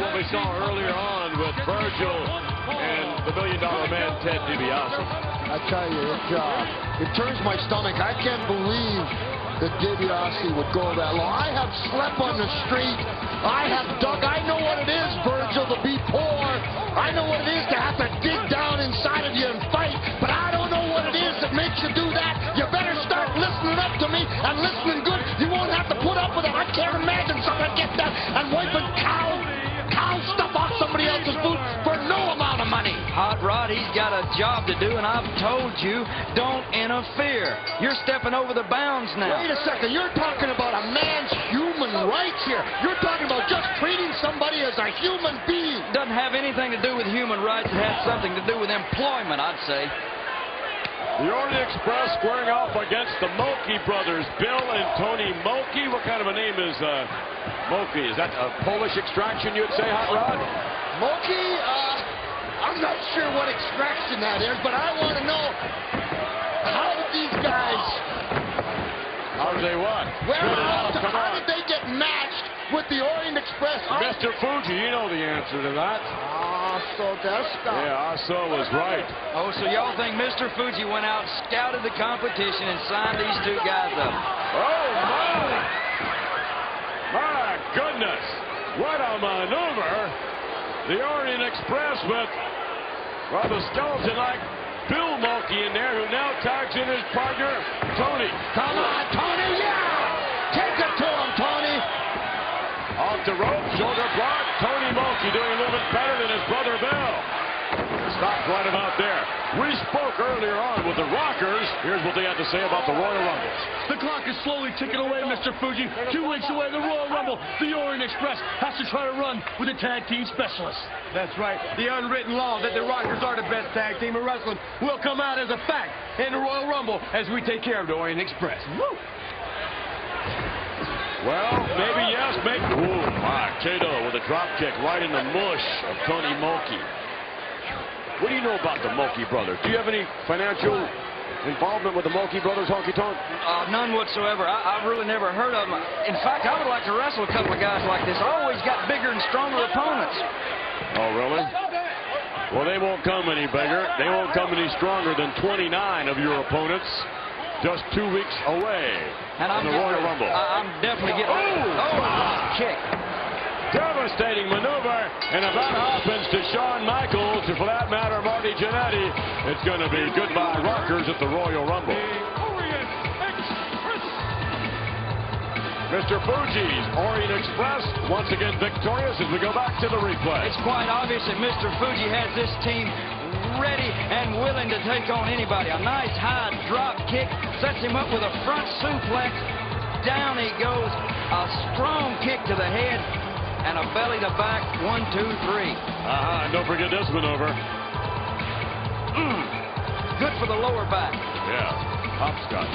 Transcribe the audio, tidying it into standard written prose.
what we saw earlier on with Virgil and the $1 Million Man, Ted DiBiase. I tell you, it turns my stomach. I can't believe that DiBiase would go that low. I have slept on the street. I have dug. I know what it is, Virgil, to be poor. I know what it is to have to dig down inside of you and fight. But I don't know what it is that makes you do that. You better start listening up to me and listening good. You won't have to put up with it. I can't imagine someone get that and wiping cow stuff off somebody else's food for no amount of money. Hot Rod, he's got a job to do, and I've told you, don't interfere. You're stepping over the bounds now. Wait a second. You're talking about a man's human rights here. You're talking about just treating somebody as a human being. Doesn't have anything to do with human rights. It has something to do with employment, I'd say. The Orient Express squaring off against the Mulkey brothers, Bill and Tony Mulkey. What kind of a name is Mulkey? Is that a Polish extraction, you'd say, Hot Rod? Mulkey, I'm not sure what extraction that is, but I want to know, how did these guys... How did they what? How did they get matched with the Orient Express? Mr. Fuji, you know the answer to that. Yeah, so was right. Oh, so y'all think Mr. Fuji went out, scouted the competition, and signed these two guys up? Oh, my! My goodness! What a maneuver! The Orient Express with, well, the skeleton-like Bill Mulkey in there, who now tags in his partner, Tony. Come on, Tony, yeah! Take it to him, Tony! Off the rope, shoulder block. Tony Mulkey doing a little bit better than his brother Bill. Stopped right about there. We spoke earlier on with the Rockers. Here's what they had to say about the Royal Rumble. The clock is slowly ticking away, Mr. Fuji. 2 weeks away, the Royal Rumble. The Orient Express has to try to run with a tag team specialist. That's right. The unwritten law that the Rockers are the best tag team in wrestling will come out as a fact in the Royal Rumble as we take care of the Orient Express. Woo! Well, maybe yes, maybe. Ooh, my, Kato with a drop kick right in the mush of Tony Mulkey. What do you know about the Mulkey brothers? Do you have any financial involvement with the Mulkey brothers, Honky Tonk? None whatsoever. I've really never heard of them. In fact, I would like to wrestle a couple of guys like this. I always got bigger and stronger opponents. Oh, really? Well, they won't come any bigger. They won't come any stronger than 29 of your opponents. Just 2 weeks away from the Royal Rumble. I'm definitely getting ready. Oh, kick. Devastating maneuver, and if that happens to Shawn Michaels, or for that matter, Marty Jannetty, it's going to be goodbye Rockers at the Royal Rumble. Mr. Fuji's Orient Express once again victorious as we go back to the replay. It's quite obvious that Mr. Fuji has this team ready and willing to take on anybody. A nice high drop kick sets him up with a front suplex. Down he goes. A strong kick to the head and a belly to back. 1, 2, 3. Don't forget this maneuver. Good for the lower back. Yeah, hopscotch.